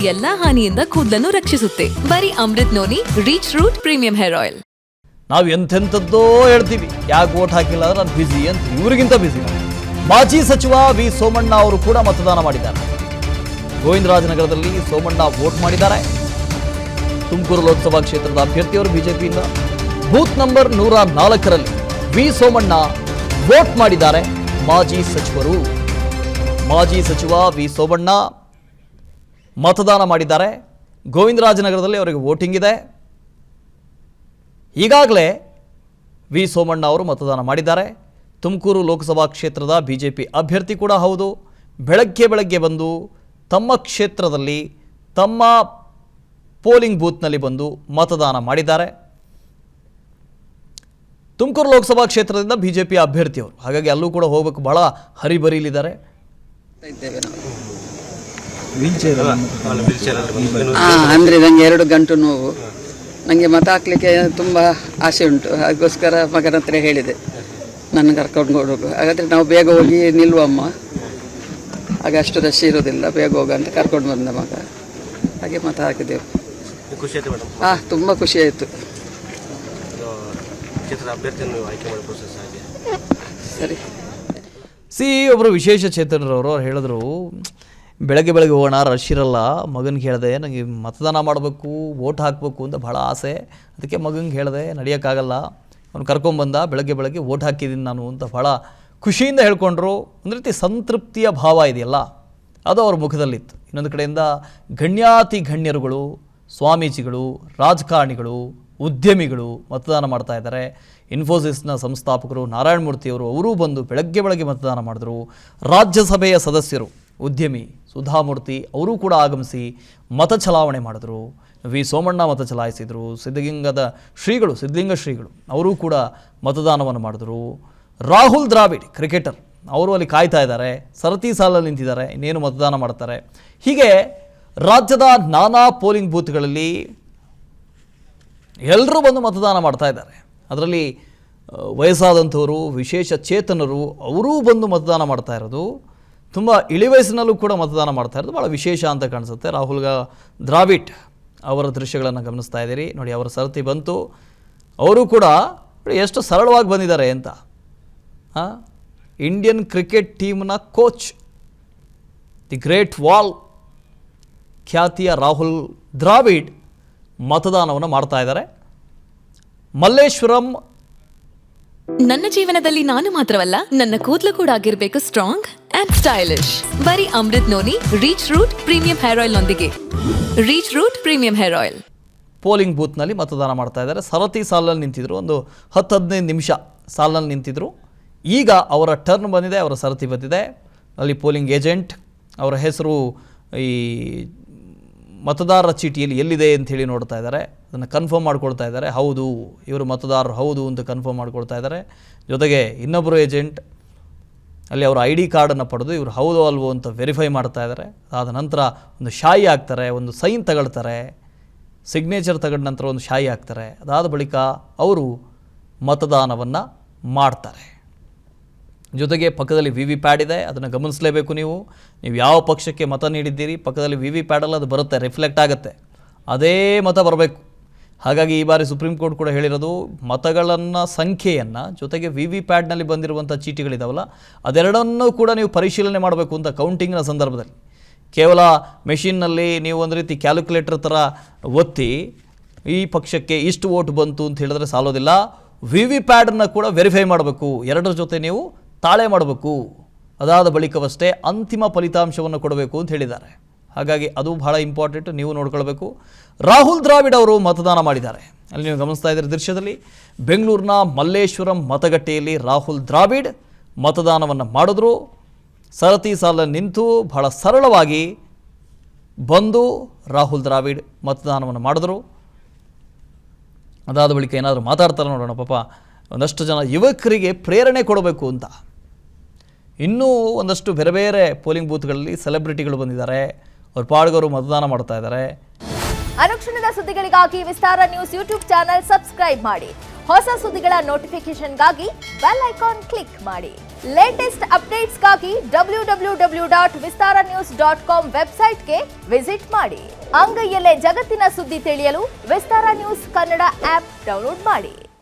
ಎಲ್ಲಾ ಹಾನಿಯಿಂದ ಕೂದಲನ್ನು ರಕ್ಷಿಸುತ್ತೆ. ಬರೀ Amrit noni reach root premium hair oil. ನಾವು ಎಂತೆಂಥದ್ದೋ ಹೇಳ್ತೀವಿ, ಯಾಕೆ ವೋಟ್ ಹಾಕಿಲ್ಲ ಅಂದ್ರೆ ನಾನು ಬಿಸಿ ಅಂತ. ಇವರಿಗಿಂತ ಬಿಸಿ ಮಾಜಿ ಸಚಿವ ವಿ ಸೋಮಣ್ಣ ಅವರು ಕೂಡ ಮತದಾನ ಮಾಡಿದ್ದಾರೆ. ಗೋವಿಂದರಾಜನಗರದಲ್ಲಿ ಸೋಮಣ್ಣ ವೋಟ್ ಮಾಡಿದ್ದಾರೆ. ತುಮಕೂರು ಲೋಕಸಭಾ ಕ್ಷೇತ್ರದ ಅಭ್ಯರ್ಥಿಯವರು ಬಿಜೆಪಿಯಿಂದ ಬೂತ್ ನಂಬರ್ 104ರಲ್ಲಿ ವಿ ಸೋಮಣ್ಣ ವೋಟ್ ಮಾಡಿದ್ದಾರೆ. ಮಾಜಿ ಸಚಿವ ವಿ ಸೋಮಣ್ಣ ಮತದಾನ ಮಾಡಿದ್ದಾರೆ. ಗೋವಿಂದರಾಜನಗರದಲ್ಲಿ ಅವರಿಗೆ ವೋಟಿಂಗ್ ಇದೆ. ಈಗಾಗಲೇ ವಿ ಸೋಮಣ್ಣ ಅವರು ಮತದಾನ ಮಾಡಿದ್ದಾರೆ. ತುಮಕೂರು ಲೋಕಸಭಾ ಕ್ಷೇತ್ರದ ಬಿಜೆಪಿ ಅಭ್ಯರ್ಥಿ ಕೂಡ ಹೌದು. ಬೆಳಗ್ಗೆ ಬಂದು ತಮ್ಮ ಕ್ಷೇತ್ರದಲ್ಲಿ ತಮ್ಮ ಪೋಲಿಂಗ್ ಬೂತ್ನಲ್ಲಿ ಬಂದು ಮತದಾನ ಮಾಡಿದ್ದಾರೆ. ತುಮಕೂರು ಲೋಕಸಭಾ ಕ್ಷೇತ್ರದಿಂದ ಬಿಜೆಪಿ ಅಭ್ಯರ್ಥಿಯವರು, ಹಾಗಾಗಿ ಅಲ್ಲೂ ಕೂಡ ಹೋಗಬೇಕು, ಬಹಳ ಹರಿಬರಿಲಿದ್ದಾರೆ. ಅಂದರೆ ನನಗೆ 2 ಗಂಟು ನೋವು, ನನಗೆ ಮತ ಹಾಕಲಿಕ್ಕೆ ತುಂಬ ಆಸೆ ಉಂಟು. ಅದಕ್ಕೋಸ್ಕರ ಮಗನ ಹತ್ರ ಹೇಳಿದೆ ನನ್ನ ಕರ್ಕೊಂಡು ಹೋಗಬೇಕು. ಹಾಗಾದರೆ ನಾವು ಬೇಗ ಹೋಗಿ ನಿಲ್ಲುವಮ್ಮ, ಆಗ ಅಷ್ಟು ರಶ್ ಇರೋದಿಲ್ಲ, ಬೇಗ ಹೋಗ ಅಂತ ಕರ್ಕೊಂಡು ಬಂದ ಮಗ. ಹಾಗೆ ಮತ ಹಾಕಿದೆವು. ತುಂಬ ಖುಷಿ ಆಯಿತು. ಸರಿ. ಒಬ್ಬರು ವಿಶೇಷ ಚೇತನರವರು ಹೇಳಿದ್ರು, ಬೆಳಗ್ಗೆ ಹೋಗೋಣ, ರಶ್ ಇರಲ್ಲ. ಮಗನಿಗೆ ಹೇಳಿದೆ, ನನಗೆ ಮತದಾನ ಮಾಡಬೇಕು, ವೋಟ್ ಹಾಕಬೇಕು ಅಂತ ಭಾಳ ಆಸೆ. ಅದಕ್ಕೆ ಮಗನಿಗೆ ಹೇಳಿದೆ, ನಡೆಯೋಕ್ಕಾಗಲ್ಲ. ಅವ್ನು ಕರ್ಕೊಂಬಂದ, ಬೆಳಗ್ಗೆ ವೋಟ್ ಹಾಕಿದ್ದೀನಿ ನಾನು ಅಂತ ಭಾಳ ಖುಷಿಯಿಂದ ಹೇಳ್ಕೊಂಡ್ರು. ಒಂದು ರೀತಿ ಸಂತೃಪ್ತಿಯ ಭಾವ ಇದೆಯಲ್ಲ, ಅದು ಅವ್ರ ಮುಖದಲ್ಲಿತ್ತು. ಇನ್ನೊಂದು ಕಡೆಯಿಂದ ಗಣ್ಯರುಗಳು, ಸ್ವಾಮೀಜಿಗಳು, ರಾಜಕಾರಣಿಗಳು, ಉದ್ಯಮಿಗಳು ಮತದಾನ ಮಾಡ್ತಾ ಇದ್ದಾರೆ. ಇನ್ಫೋಸಿಸ್ನ ಸಂಸ್ಥಾಪಕರು ನಾರಾಯಣ ಮೂರ್ತಿಯವರು ಅವರೂ ಬಂದು ಬೆಳಗ್ಗೆ ಮತದಾನ ಮಾಡಿದ್ರು. ರಾಜ್ಯಸಭೆಯ ಸದಸ್ಯರು ಉದ್ಯಮಿ ಸುಧಾಮೂರ್ತಿ ಅವರೂ ಕೂಡ ಆಗಮಿಸಿ ಮತ ಚಲಾವಣೆ ಮಾಡಿದ್ರು. ವಿ ಸೋಮಣ್ಣ ಮತ ಚಲಾಯಿಸಿದರು. ಸಿದ್ಧಲಿಂಗ ಶ್ರೀಗಳು ಅವರೂ ಕೂಡ ಮತದಾನವನ್ನು ಮಾಡಿದ್ರು. ರಾಹುಲ್ ದ್ರಾವಿಡ್ ಕ್ರಿಕೆಟರ್ ಅವರು ಅಲ್ಲಿ ಕಾಯ್ತಾ ಇದ್ದಾರೆ, ಸರತಿ ಸಾಲಲ್ಲಿ ನಿಂತಿದ್ದಾರೆ, ಇನ್ನೇನು ಮತದಾನ ಮಾಡ್ತಾರೆ. ಹೀಗೆ ರಾಜ್ಯದ ನಾನಾ ಪೋಲಿಂಗ್ ಬೂತ್ಗಳಲ್ಲಿ ಎಲ್ಲರೂ ಬಂದು ಮತದಾನ ಮಾಡ್ತಾ ಇದ್ದಾರೆ. ಅದರಲ್ಲಿ ವಯಸ್ಸಾದಂಥವರು, ವಿಶೇಷ ಚೇತನರು ಅವರೂ ಬಂದು ಮತದಾನ ಮಾಡ್ತಾ ಇರೋದು, ತುಂಬ ಇಳಿ ವಯಸ್ಸಿನಲ್ಲೂ ಕೂಡ ಮತದಾನ ಮಾಡ್ತಾ ಇರೋದು ಭಾಳ ವಿಶೇಷ ಅಂತ ಕಾಣಿಸುತ್ತೆ. ರಾಹುಲ್ ದ್ರಾವಿಡ್ ಅವರ ದೃಶ್ಯಗಳನ್ನು ಗಮನಿಸ್ತಾ ಇದ್ದೀರಿ ನೋಡಿ. ಅವರ ಸರತಿ ಬಂತು, ಅವರು ಕೂಡ ಎಷ್ಟು ಸರಳವಾಗಿ ಬಂದಿದ್ದಾರೆ ಅಂತ. ಇಂಡಿಯನ್ ಕ್ರಿಕೆಟ್ ಟೀಮ್ನ ಕೋಚ್, ದಿ ಗ್ರೇಟ್ ವಾಲ್ ಖ್ಯಾತಿಯ ರಾಹುಲ್ ದ್ರಾವಿಡ್ ಮತದಾನವನ್ನು ಮಾಡ್ತಾ ಇದ್ದಾರೆ. ಮಲ್ಲೇಶ್ವರಂ. ನನ್ನ ಜೀವನದಲ್ಲಿ ನಾನು ಮಾತ್ರವಲ್ಲ, ನನ್ನ ಕೂದಲು ಕೂಡ ಆಗಿರ್ಬೇಕು ಸ್ಟ್ರಾಂಗ್ ಅಂಡ್ ಸ್ಟೈಲಿಶ್. ಬರೀ Amrit noni reach root premium hair oil ನೊಂದಿಗೆ. Reach root premium hair oil. Polling ಬೂತ್ನಲ್ಲಿ ಮತದಾನ ಮಾಡ್ತಾ ಇದ್ದಾರೆ. ಸರತಿ ಸಾಲಲ್ಲಿ ನಿಂತಿದ್ರು, ಒಂದು 10-15 ನಿಮಿಷ ಸಾಲಲ್ಲಿ ನಿಂತಿದ್ರು. ಈಗ ಅವರ ಟರ್ನ್ ಬಂದಿದೆ, ಅವರ ಸರತಿ ಬಂದಿದೆ. ಅಲ್ಲಿ ಪೋಲಿಂಗ್ ಏಜೆಂಟ್ ಅವರ ಹೆಸರು ಈ ಮತದಾರರ ಚೀಟಿಯಲ್ಲಿ ಎಲ್ಲಿದೆ ಅಂಥೇಳಿ ನೋಡ್ತಾ ಇದ್ದಾರೆ. ಅದನ್ನು ಕನ್ಫರ್ಮ್ ಮಾಡ್ಕೊಳ್ತಾ ಇದ್ದಾರೆ. ಹೌದು, ಇವರು ಮತದಾರರು ಹೌದು ಅಂತ ಕನ್ಫರ್ಮ್ ಮಾಡ್ಕೊಳ್ತಾ ಇದ್ದಾರೆ. ಜೊತೆಗೆ ಇನ್ನೊಬ್ಬರು ಏಜೆಂಟ್ ಅಲ್ಲಿ ಅವರ ID ಕಾರ್ಡನ್ನು ಪಡೆದು ಇವರು ಹೌದು ಅಲ್ವೋ ಅಂತ ವೆರಿಫೈ ಮಾಡ್ತಾ ಇದ್ದಾರೆ. ಅದಾದ ನಂತರ ಒಂದು ಶಾಯಿ ಹಾಕ್ತಾರೆ, ಒಂದು ಸೈನ್ ತಗೊಳ್ತಾರೆ, ಸಿಗ್ನೇಚರ್ ತಗೊಂಡ ನಂತರ ಒಂದು ಶಾಯಿ ಹಾಕ್ತಾರೆ. ಅದಾದ ಬಳಿಕ ಅವರು ಮತದಾನವನ್ನು ಮಾಡ್ತಾರೆ. ಜೊತೆಗೆ ಪಕ್ಕದಲ್ಲಿ VVPAT ಇದೆ, ಅದನ್ನು ಗಮನಿಸಲೇಬೇಕು. ನೀವು ಯಾವ ಪಕ್ಷಕ್ಕೆ ಮತ ನೀಡಿದ್ದೀರಿ, ಪಕ್ಕದಲ್ಲಿ VVPATಲ್ಲಿ ಅದು ಬರುತ್ತೆ, ರಿಫ್ಲೆಕ್ಟ್ ಆಗುತ್ತೆ, ಅದೇ ಮತ ಬರಬೇಕು. ಹಾಗಾಗಿ ಈ ಬಾರಿ ಸುಪ್ರೀಂ ಕೋರ್ಟ್ ಕೂಡ ಹೇಳಿರೋದು, ಮತಗಳನ್ನು ಸಂಖ್ಯೆಯನ್ನು ಜೊತೆಗೆ VVPATನಲ್ಲಿ ಬಂದಿರುವಂಥ ಚೀಟಿಗಳಿದಾವಲ್ಲ ಅದೆರಡನ್ನೂ ಕೂಡ ನೀವು ಪರಿಶೀಲನೆ ಮಾಡಬೇಕು ಅಂತ. ಕೌಂಟಿಂಗ್ನ ಸಂದರ್ಭದಲ್ಲಿ ಕೇವಲ ಮೆಷಿನ್ನಲ್ಲಿ ನೀವು ಒಂದು ರೀತಿ ಕ್ಯಾಲ್ಕುಲೇಟರ್ ಥರ ಒತ್ತಿ ಈ ಪಕ್ಷಕ್ಕೆ ಇಷ್ಟು ವೋಟ್ ಬಂತು ಅಂತ ಹೇಳಿದ್ರೆ ಸಾಲೋದಿಲ್ಲ. VVPATನ ಕೂಡ ವೆರಿಫೈ ಮಾಡಬೇಕು, ಎರಡರ ಜೊತೆ ನೀವು ತಾಳೆ ಮಾಡಬೇಕು. ಅದಾದ ಬಳಿಕವಷ್ಟೇ ಅಂತಿಮ ಫಲಿತಾಂಶವನ್ನು ಕೊಡಬೇಕು ಅಂತ ಹೇಳಿದ್ದಾರೆ. ಹಾಗಾಗಿ ಅದು ಬಹಳ ಇಂಪಾರ್ಟೆಂಟ್, ನೀವು ನೋಡ್ಕೊಳ್ಬೇಕು. ರಾಹುಲ್ ದ್ರಾವಿಡ್ ಅವರು ಮತದಾನ ಮಾಡಿದ್ದಾರೆ. ಅಲ್ಲಿ ನೀವು ಗಮನಿಸ್ತಾ ಇದ್ದೀರಿ ದೃಶ್ಯದಲ್ಲಿ, ಬೆಂಗಳೂರಿನ ಮಲ್ಲೇಶ್ವರಂ ಮತಗಟ್ಟೆಯಲ್ಲಿ ರಾಹುಲ್ ದ್ರಾವಿಡ್ ಮತದಾನವನ್ನು ಮಾಡಿದ್ರು. ಸರತಿ ಸಾಲಲ್ಲಿ ನಿಂತು ಬಹಳ ಸರಳವಾಗಿ ಬಂದು ರಾಹುಲ್ ದ್ರಾವಿಡ್ ಮತದಾನವನ್ನು ಮಾಡಿದ್ರು. ಅದಾದ ಬಳಿಕ ಏನಾದರೂ ಮಾತಾಡ್ತಾರೆ ನೋಡೋಣ. ಪಾಪ ಒಂದಷ್ಟು ಜನ ಯುವಕರಿಗೆ ಪ್ರೇರಣೆ ಕೊಡಬೇಕು ಅಂತ ಇನ್ನೂ ಒಂದಷ್ಟು ಬೇರೆ ಪೋಲಿಂಗ್ ಬೂತ್ಗಳಲ್ಲಿ ಸೆಲೆಬ್ರಿಟಿಗಳು ಬಂದಿದ್ದಾರೆ. ಅವ್ರ ಪಾಡ್ಗವರು ಮತದಾನ ಮಾಡ್ತಾ ಇದ್ದಾರೆ. ಅನುಕ್ಷಣದ ಸುದ್ದಿಗಳಿಗಾಗಿ ವಿಸ್ತಾರ ನ್ಯೂಸ್ ಯೂಟ್ಯೂಬ್ ಚಾನೆಲ್ ಸಬ್ಸ್ಕ್ರೈಬ್ ಮಾಡಿ. ಹೊಸ ಸುದ್ದಿಗಳ ನೋಟಿಫಿಕೇಶನ್ಗಾಗಿ ಬೆಲ್ ಐಕಾನ್ ಕ್ಲಿಕ್ ಮಾಡಿ. ಲೇಟೆಸ್ಟ್ ಅಪ್ಡೇಟ್ಸ್ಗಾಗಿ www.vistaranews.com ವೆಬ್ಸೈಟ್ಗೆ ವಿಸಿಟ್ ಮಾಡಿ. ಅಂಗೈಯಲ್ಲೇ ಜಗತ್ತಿನ ಸುದ್ದಿ ತಿಳಿಯಲು ವಿಸ್ತಾರ ನ್ಯೂಸ್ ಕನ್ನಡ ಆಪ್ ಡೌನ್ಲೋಡ್ ಮಾಡಿ.